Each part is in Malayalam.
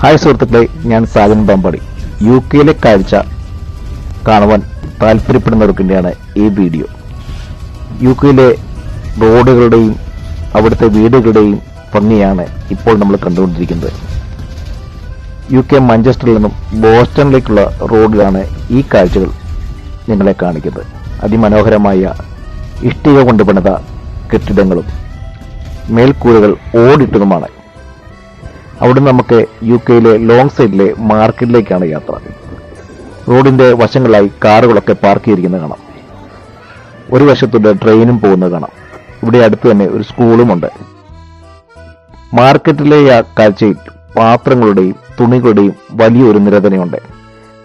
ഹായ് സുഹൃത്തുക്കളെ, ഞാൻ സാജൻ പാമ്പാടി. UK കാഴ്ച കാണുവാൻ താല്പര്യപ്പെടുന്നവർക്ക് വേണ്ടിയാണ് ഈ വീഡിയോ. UK റോഡുകളുടെയും അവിടുത്തെ വീടുകളുടെയും ഭംഗിയാണ് ഇപ്പോൾ നമ്മൾ കണ്ടുകൊണ്ടിരിക്കുന്നത്. UK മാഞ്ചസ്റ്ററിൽ നിന്നും ബോസ്റ്റണിലേക്കുള്ള റോഡിലാണ് ഈ കാഴ്ചകൾ നിങ്ങളെ കാണിക്കുന്നത്. അതിമനോഹരമായ ഇഷ്ടിക കൊണ്ട് പണിത കെട്ടിടങ്ങളും മേൽക്കൂരകൾ ഓടിട്ടതുമാണ്. അവിടെ നമുക്ക് UK ലോങ് സൈഡിലെ മാർക്കറ്റിലേക്കാണ് യാത്ര. റോഡിന്റെ വശങ്ങളായി കാറുകളൊക്കെ പാർക്ക് ചെയ്തിരിക്കുന്നത് കാണാം. ഒരു വശത്തൂടെ ട്രെയിനും പോകുന്നത് കാണാം. ഇവിടെ അടുത്ത് തന്നെ ഒരു സ്കൂളുമുണ്ട്. മാർക്കറ്റിലെ കാഴ്ചയിൽ പാത്രങ്ങളുടെയും തുണികളുടെയും വലിയൊരു നിര തന്നെയുണ്ട്.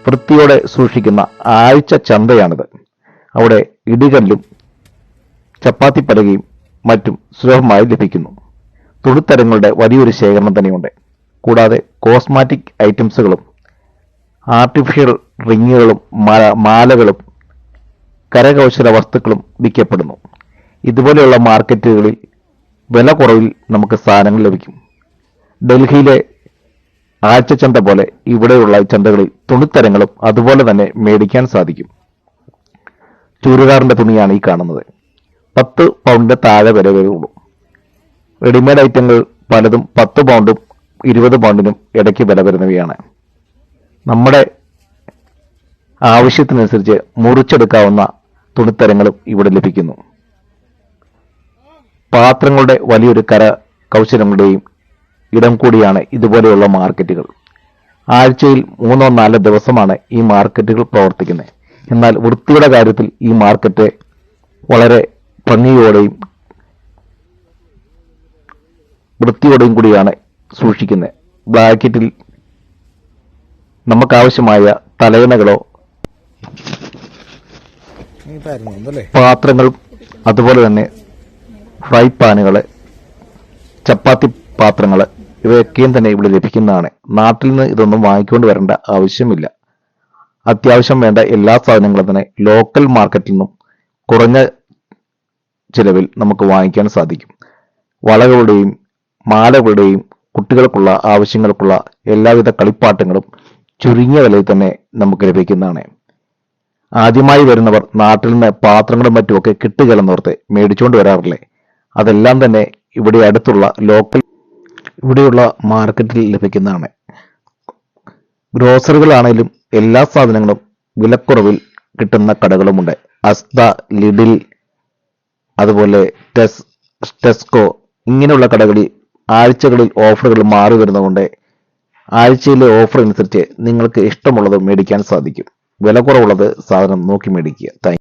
വൃത്തിയോടെ സൂക്ഷിക്കുന്ന ആഴ്ച ചന്തയാണിത്. അവിടെ ഇടികല്ലും ചപ്പാത്തി പലകയും മറ്റും സുലഭമായി ലഭിക്കുന്നു. തുണിത്തരങ്ങളുടെ വലിയൊരു ശേഖരണം തന്നെയുണ്ട്. കൂടാതെ കോസ്മാറ്റിക് ഐറ്റംസുകളും ആർട്ടിഫിഷ്യൽ റിങ്ങുകളും മാലകളും കരകൗശല വസ്തുക്കളും വിൽക്കപ്പെടുന്നു. ഇതുപോലെയുള്ള മാർക്കറ്റുകളിൽ വില കുറവിൽ നമുക്ക് സാധനങ്ങൾ ലഭിക്കും. ഡൽഹിയിലെ ആഴ്ചച്ചന്ത പോലെ ഇവിടെയുള്ള ചന്തകളിൽ തുണിത്തരങ്ങളും അതുപോലെ തന്നെ മേടിക്കാൻ സാധിക്കും. ചുരിദാറിന്റെ തുണിയാണ് ഈ കാണുന്നത്. 10 പൗണ്ടിന്റെ താഴെ വില വരുള്ളൂ. റെഡിമെയ്ഡ് ഐറ്റങ്ങൾ പലതും 10 പൗണ്ടും 20 പൗണ്ടിനും ഇടയ്ക്ക് വില വരുന്നവയാണ്. നമ്മുടെ ആവശ്യത്തിനനുസരിച്ച് മുറിച്ചെടുക്കാവുന്ന തുണിത്തരങ്ങളും ഇവിടെ ലഭിക്കുന്നു. പാത്രങ്ങളുടെ വലിയൊരു കൗശലങ്ങളുടെയും ഇടം കൂടിയാണ് ഇതുപോലെയുള്ള മാർക്കറ്റുകൾ. ആഴ്ചയിൽ 3-4 ദിവസമാണ് ഈ മാർക്കറ്റുകൾ പ്രവർത്തിക്കുന്നത്. എന്നാൽ വൃത്തിയുടെ കാര്യത്തിൽ ഈ മാർക്കറ്റ് വളരെ ഭംഗിയോടെയും വൃത്തിയോടെയും കൂടിയാണ് സൂക്ഷിക്കുന്നത്. ബ്രാക്കറ്റിൽ നമുക്കാവശ്യമായ തലയണകളോ പാത്രങ്ങൾ, അതുപോലെ തന്നെ ഫ്രൈ പാനുകള്, ചപ്പാത്തി പാത്രങ്ങള് ഇവയൊക്കെയും തന്നെ ഇവിടെ ലഭിക്കുന്നതാണ്. നാട്ടിൽ നിന്ന് ഇതൊന്നും വാങ്ങിക്കൊണ്ട് വരേണ്ട ആവശ്യമില്ല. അത്യാവശ്യം വേണ്ട എല്ലാ സാധനങ്ങളും തന്നെ ലോക്കൽ മാർക്കറ്റിൽ നിന്നും കുറഞ്ഞ ചിലവിൽ നമുക്ക് വാങ്ങിക്കാൻ സാധിക്കും. വളകളുടെയും മാലകളുടെയും കുട്ടികൾക്കുള്ള ആവശ്യങ്ങൾക്കുള്ള എല്ലാവിധ കളിപ്പാട്ടങ്ങളും ചുരുങ്ങിയ വിലയിൽ തന്നെ നമുക്ക് ലഭിക്കുന്നതാണ്. ആദ്യമായി വരുന്നവർ നാട്ടിൽ നിന്ന് പാത്രങ്ങളും മറ്റുമൊക്കെ കിട്ടുകയെന്നോർത്ത് മേടിച്ചുകൊണ്ട് വരാറില്ലേ? അതെല്ലാം തന്നെ ഇവിടെ അടുത്തുള്ള ഇവിടെയുള്ള മാർക്കറ്റിൽ ലഭിക്കുന്നതാണ്. ഗ്രോസറികളാണേലും എല്ലാ സാധനങ്ങളും വിലക്കുറവിൽ കിട്ടുന്ന കടകളുമുണ്ട്. അസ്ത, ലിഡിൽ, അതുപോലെ ടെസ്കോ ഇങ്ങനെയുള്ള കടകളിൽ ആഴ്ചകളിൽ ഓഫറുകൾ മാറി വരുന്നതുകൊണ്ട് ആഴ്ചയിലെ ഓഫർ അനുസരിച്ച് നിങ്ങൾക്ക് ഇഷ്ടമുള്ളത് മേടിക്കാൻ സാധിക്കും. വില കുറവുള്ളത് സാധനം നോക്കി മേടിക്കുക.